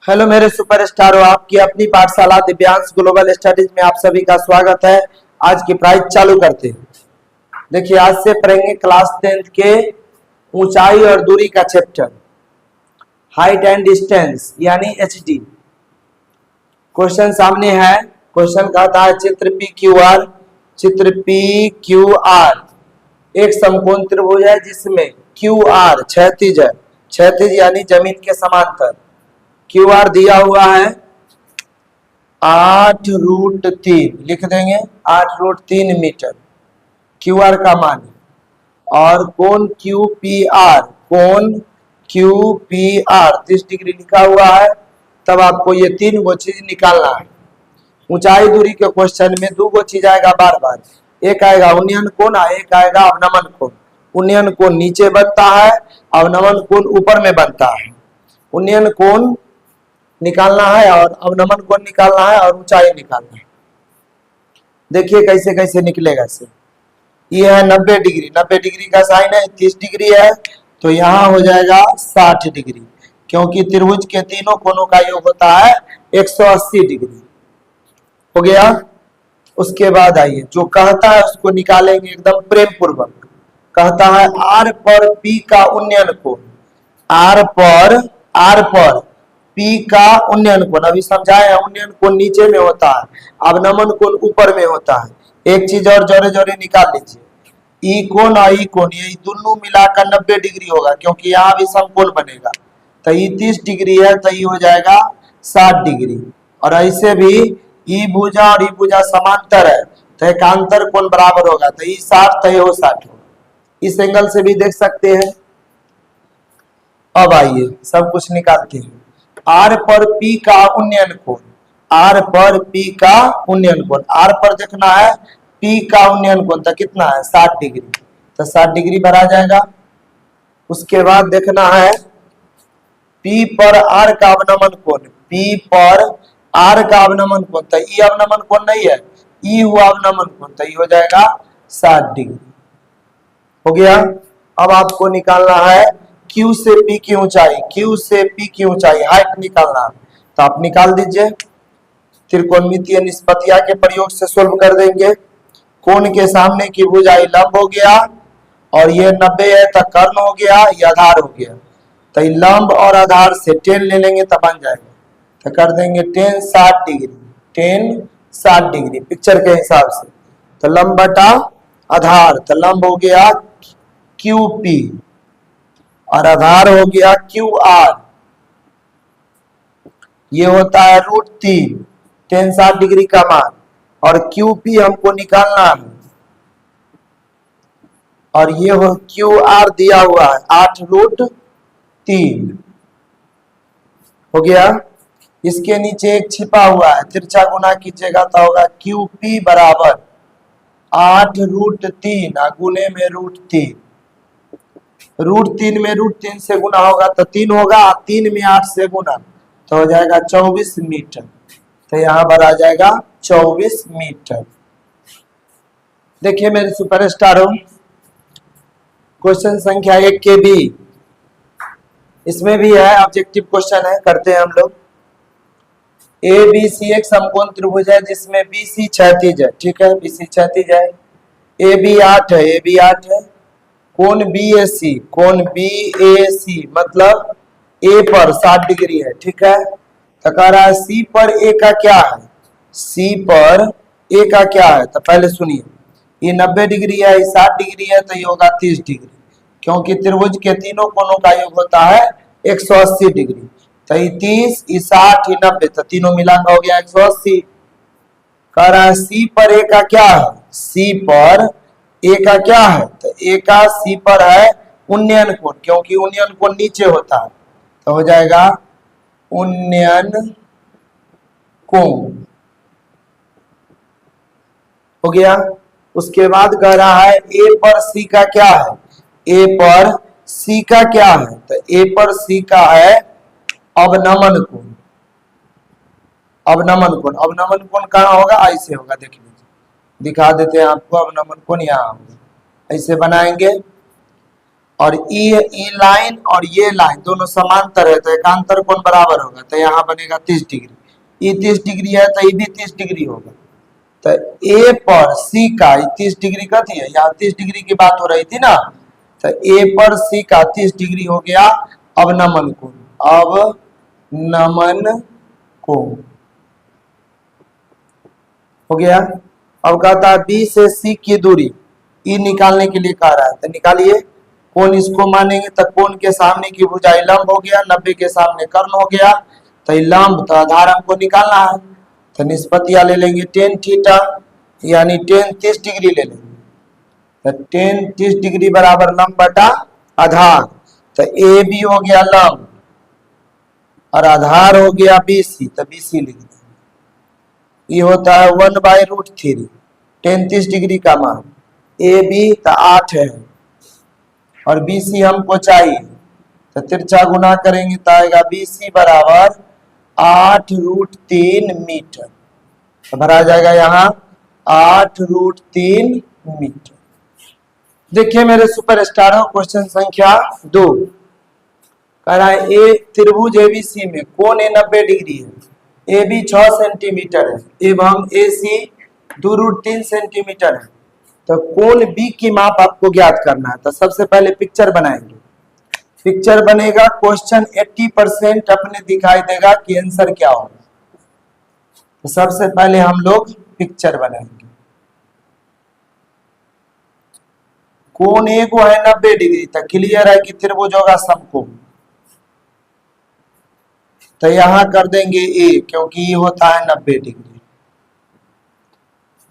Hello मेरे सुपरस्टारों, आपकी अपनी पाठशाला दिव्यांश ग्लोबल स्टडीज में आप सभी का स्वागत है। आज की प्राइज चालू करते हैं। देखिए, आज से पढ़ेंगे क्लास 10th के ऊंचाई और दूरी का चैप्टर, हाइट एंड डिस्टेंस यानी एचडी। क्वेश्चन सामने है। क्वेश्चन कहता है चित्र पी क्यू आर एक समकोण त्रिभुज है जिसमें क्यू आर क्षैतिज है, क्षैतिज यानी जमीन के समांतर। क्यू आर दिया हुआ है 8√3, लिख देंगे 8√3 मीटर क्यू आर का मान है। और कोण क्यू पी आर, कोण क्यू पी आर 30 डिग्री लिखा हुआ है। तब आपको ये तीन गो चीज निकालना है। ऊंचाई दूरी के क्वेश्चन में दो गो चीज आएगा बार बार, एक आएगा उन्नयन कोण, एक आएगा अवनमन कोण। उन्नयन कोण नीचे बनता है, अवनमन कोण ऊपर में बनता है। उन्नयन कोण निकालना है और अवनमन कोण निकालना है और ऊंचाई निकालना है। देखिए कैसे कैसे निकलेगा इसे। ये है 90 डिग्री, 90 डिग्री का साइन है, 30 डिग्री है तो यहाँ हो जाएगा 60 डिग्री, क्योंकि त्रिभुज के तीनों कोणों का योग होता है 180 डिग्री। हो गया। उसके बाद आइए, जो कहता है उसको निकालेंगे एकदम प्रेम पूर्वक। कहता है आर पर पी का उन्नयन कोण, आर पर पी का उन्नयन कोण। अभी समझाए, उन्नयन कोण नीचे में होता है, अवनमन कोण ऊपर में होता है। एक चीज और जोरे जोरे निकाल लीजिए, ई कोण और ई कोण, ये दोनों मिलाकर 90 डिग्री होगा, क्योंकि यहाँ भी समकोण बनेगा। तो ये 30 डिग्री है तो ये हो जाएगा 60 डिग्री। और ऐसे भी ई भुजा और ई भुजा समांतर है तो एकांतर कोण बराबर होगा, तो ई 60 तो ये 60 होगा। इस एंगल से भी देख सकते हैं। अब आइए सब कुछ निकालते हैं। आर पर पी का उन्नयन कोण, आर पर पी का उन्नयन कोण, आर पर देखना है पी का उन्नयन कोण तो कितना है 60 डिग्री, तो 60 डिग्री भरा जाएगा। उसके बाद देखना है पी पर आर का अवनमन कोण, पी पर आर का अवनमन कोण, तो ई अवनमन कोण नहीं है, ई हुआ अवनमन कोण, तो ई हो जाएगा 60 डिग्री। हो गया। अब आपको निकालना है Q से P की ऊंचाई, Q से P की ऊंचाई, हाइट निकालना। तो आप निकाल दीजिए, त्रिकोणमितीय निष्पत्तियां के प्रयोग से सोल्व कर देंगे। कोण के सामने की भुजाई लंब हो गया और ये 90 है तो कर्ण हो गया, ये आधार हो गया। तो लंब और आधार से 10 ले लेंगे तो बन जाएगा। तो कर देंगे 10 60 डिग्री, 10 60 डिग्री पिक्चर के हिसाब से। तो लंब बटा आधार, तो लंब हो गया QP और आधार हो गया QR। ये होता है √3, 10 60 डिग्री का मान, और QP हमको निकालना है। और ये हो QR दिया हुआ है 8√3। हो गया। इसके नीचे एक छिपा हुआ है, तिरछा गुना कीजिएगा तो होगा QP बराबर 8√3 गुने में √3। √3 में √3 से गुना होगा तो 3 होगा, 3 में 8 से गुना तो हो जाएगा 24 मीटर। तो यहाँ पर आ जाएगा 24 मीटर। देखिए मेरे सुपरस्टारों, क्वेश्चन संख्या 1 के भी इसमें भी है, ऑब्जेक्टिव क्वेश्चन है, करते हैं हम लोग। ABC एक समकोण त्रिभुज है जिसमें BC क्षैतिज है, ठीक है, BC क्षैतिज है। AB 8 है, AB 8 है। कोण BAC, कोण BAC मतलब A पर 60 डिग्री है, ठीक है। तो कह रहा है C पर A का क्या है, C पर A का क्या है। तो पहले सुनिए, ये 90 डिग्री है, ये 60 डिग्री है, तो ये होगा 30 डिग्री, क्योंकि त्रिभुज के तीनों कोणों का योग होता है 180 डिग्री। तो ये 30, ये 60, ये 90, तो तीनों मिलाकर हो गया 180। कह रहा है C पर A का क्या है, C पर A का क्या है, तो A का C पर है उन्नयन कोण, क्योंकि उन्नयन कोण नीचे होता है, तो हो जाएगा उन्नयन कोण। हो गया। उसके बाद कह रहा है A पर C का क्या है, A पर C का क्या है, तो A पर C का है अवनमन कोण। अवनमन कोण, अवनमन कोण कहाँ होगा, ऐसे होगा, देख लीजिए, दिखा देते हैं आपको। अवनमन कोण यहाँ होगा, ऐसे बनाएंगे। और ई लाइन और ये लाइन दोनों समांतर है तो एकांतर कोण बराबर होगा, तो यहाँ बनेगा 30 डिग्री। ई 30 डिग्री है तो ये भी 30 डिग्री होगा। तो ए पर सी का 30 डिग्री का थी, यहाँ 30 डिग्री की बात हो रही थी ना, तो ए पर सी का 30 डिग्री हो गया अवनमन कोण। अब नमन कोण हो गया। अब कहता है बी से सी की दूरी ई निकालने के लिए कह रहा है, तो निकालिए। कोण इसको मानेंगे तो कोण के सामने की भुजाई लंब हो गया, 90 के सामने कर्ण हो गया, तो लंब तो आधार हमको निकालना है, तो निष्पत्तियां ले लेंगे। टेन थीटा यानी टेन 30 डिग्री ले लेंगे, तो टेन 30 डिग्री बराबर लंब बटा आधार, तो ए बी हो गया लंब और आधार हो गया बी सी, तो बी सी लिख देंगे। ये होता है 1/√3, टेन 30 डिग्री का मान। ए बी तो 8 है और बी सी हमको चाहिए, तो तिरछा गुना करेंगे तो आएगा बी सी बराबर 8√3 मीटर, तो भरा जाएगा यहाँ 8√3 मीटर। देखिए मेरे सुपरस्टारों, क्वेश्चन संख्या 2 कह रहा है ए त्रिभुज एबीसी में कोण ए 90 डिग्री है, ए बी 6 सेंटीमीटर है एवं ए सी 2√3 सेंटीमीटर है, तो कोण बी की माप आपको ज्ञात करना है। तो सबसे पहले पिक्चर बनाएंगे। पिक्चर बनेगा, क्वेश्चन 80% अपने दिखाई देगा कि आंसर क्या होगा। तो सबसे पहले हम लोग पिक्चर बनाएंगे। कोण ए को है 90 डिग्री, तो क्लियर है कि त्रिभुज होगा समकोण, तो यहां कर देंगे ए क्योंकि ये होता है 90 डिग्री।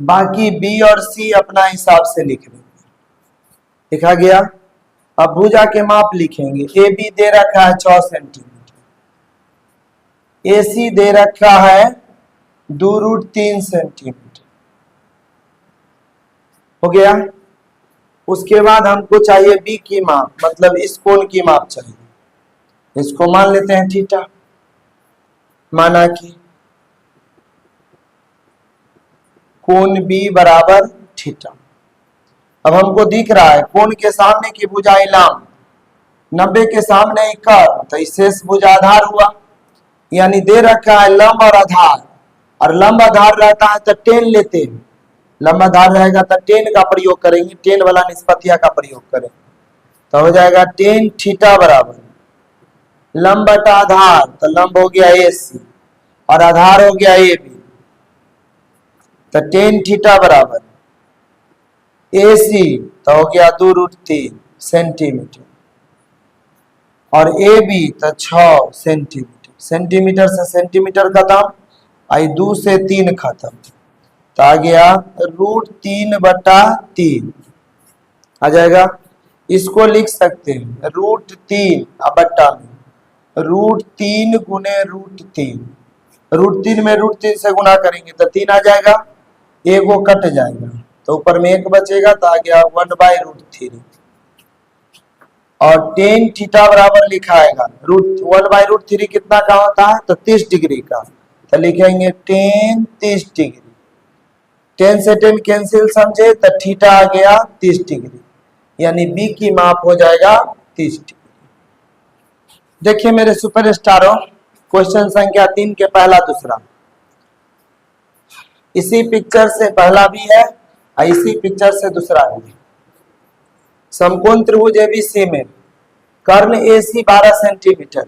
बाकी बी और सी अपना हिसाब से लिख देंगे। लिखा गया। अब भुजा के माप लिखेंगे। ए बी दे रखा है 6 सेंटीमीटर, ए सी दे रखा है 2√3 सेंटीमीटर, हो गया। उसके बाद हमको चाहिए बी की माप, मतलब इस कोण की माप चाहिए। इसको मान लेते हैं थीटा, माना कि कोण बी बराबर थीटा। अब हमको दिख रहा है कोण के सामने की भुजाएं लंब, 90 के सामने कर्ण, तो शेष भुजा आधार हुआ, यानी दे रखा है लंब और आधार, और लंब आधार रहता है तो टेन लेते हैं, लंब आधार रहेगा तो टेन का प्रयोग करेंगे, टेन वाला निष्पत्तियां का प्रयोग करें, तो हो जाएगा टेन थीटा बराबर लंब बटा आधार, तो लंब हो गया ए सी और आधार हो गया ए बी, तो टेन थीटा बराबर ए सी तो हो गया 2√3 सेंटीमीटर और ए बी तो 6 सेंटीमीटर। सेंटीमीटर से सेंटीमीटर खत्म, आई 2 से 3 खत्म, तो आ गया √3/3 आ जाएगा। इसको लिख सकते हैं √3 बट्टा में √3 गुने √3, √3 में √3 से गुना करेंगे तो 3 आ जाएगा, एगो कट जाएगा तो ऊपर में 1 बचेगा, तो आ गया 1/√3 और टेन थीटा बराबर लिखाएगा 1/√3 कितना का होता है, तो 30 डिग्री का, तो लिखेंगे टेन 30 डिग्री। 10 से 10 कैंसिल समझे, तो थीटा आ गया 30 डिग्री, यानी बी की माप हो जाएगा 30 डिग्री। देखिए मेरे सुपरस्टारों, क्वेश्चन संख्या 3 के पहला दूसरा इसी पिक्चर से पहला भी है और इसी पिक्चर से दूसरा भी है। समकोण त्रिभुज एबीसी में कर्ण एसी 12 सेंटीमीटर,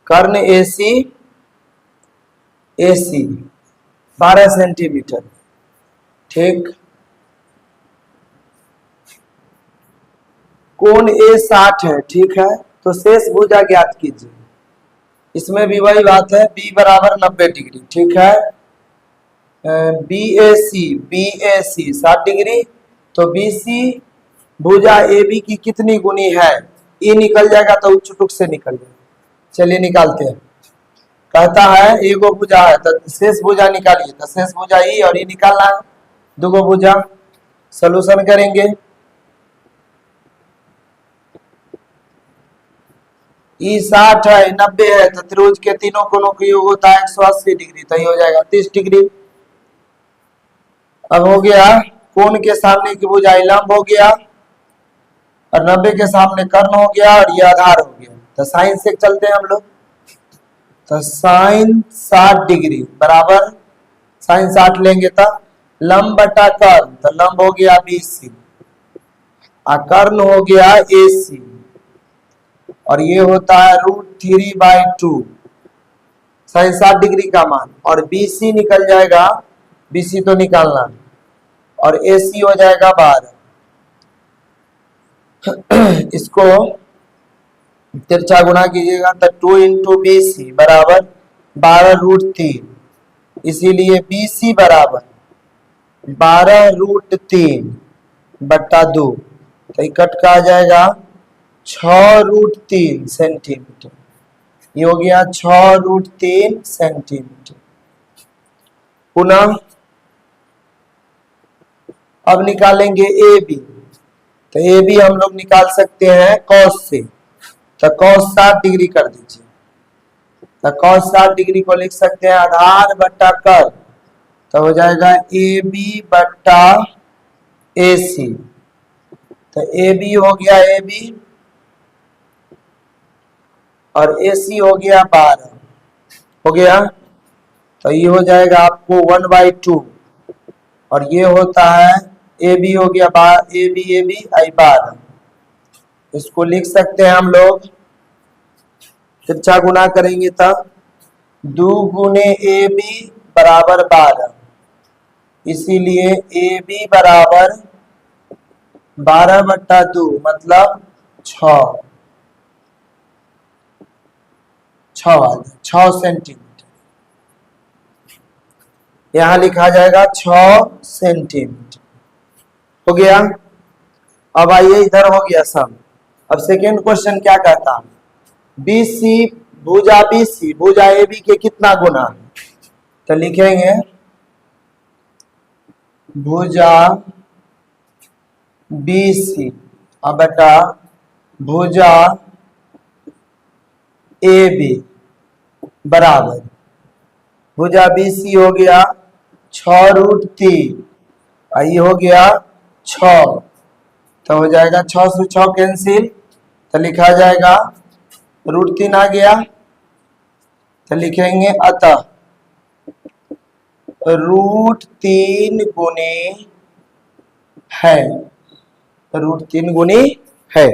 कर्ण एसी 12 सेंटीमीटर, ठीक। कोण ए 60 है, ठीक है, तो शेष भुजा ज्ञात कीजिए। इसमें भी वही बात है, बी बराबर 90 डिग्री, ठीक है। बी ए सी 60 डिग्री, तो बी सी भुजा ए बी की कितनी गुनी है, ये निकल जाएगा तो चुटुक से निकल जाएगा। चलिए निकालते हैं। कहता है एगो भुजा है तो शेष भुजा निकालिए, तो शेष भुजा ई और ये निकालना है, दुगो भुजा। सॉल्यूशन करेंगे, ई 60 है 90 है, तो त्रिभुज के तीनों कोणों का योग होता है 180 डिग्री, तो ये हो जाएगा 30 डिग्री। अब हो गया कोण के सामने की भुजाएं लंब हो गया, और 90 के सामने कर्ण हो गया और ये आधार हो गया। तो साइन से चलते हैं हम लोग। तो साइन 60 डिग्री बराबर साइन 60 लेंगे तो लंब बटा कर्ण, तो लंब हो गया BC और कर्ण हो गया AC और ये होता है √3/2 साइन 60 डिग्री का मान। और BC निकल जाएगा, BC तो निकालना और AC हो जाएगा 12। इसको तिरछा गुना कीजिएगा तो 2 इंटू BC बराबर 12√3, इसीलिए BC बराबर 12√3/2, तो कट का आ जाएगा 6√3 सेंटीमीटर। ये हो गया 6√3 सेंटीमीटर। पुनः अब निकालेंगे AB। तो AB हम लोग निकाल सकते हैं कॉस से, तो कॉस 60 डिग्री कर दीजिए। तो कॉस 60 डिग्री को लिख सकते हैं आधार बटा कर्ण, तो हो जाएगा AB बटा AC। तो AB हो गया AB और AC हो गया 12 हो गया। तो ये हो जाएगा आपको 1/2 और ये होता है AB हो गया AB आई 12। इसको लिख सकते हैं हम लोग, तिरछा गुना करेंगे तब 2 गुने AB बराबर 12, इसीलिए AB बराबर 12/2 मतलब 6 सेंटीमीटर। यहां लिखा जाएगा 6 सेंटीमीटर। हो गया। अब आइए इधर हो गया सम। अब सेकेंड क्वेश्चन क्या कहता है, BC भुजा BC भुजा AB के कितना गुना है। तो लिखेंगे भुजा BC अब बेटा भुजा AB बराबर भुजा BC हो गया 6√3 और ये हो गया 6, तो हो जाएगा 6 से 6 कैंसिल, तो लिखा जाएगा √3 आ गया। तो लिखेंगे अतः √3 गुने है, √3 गुनी है।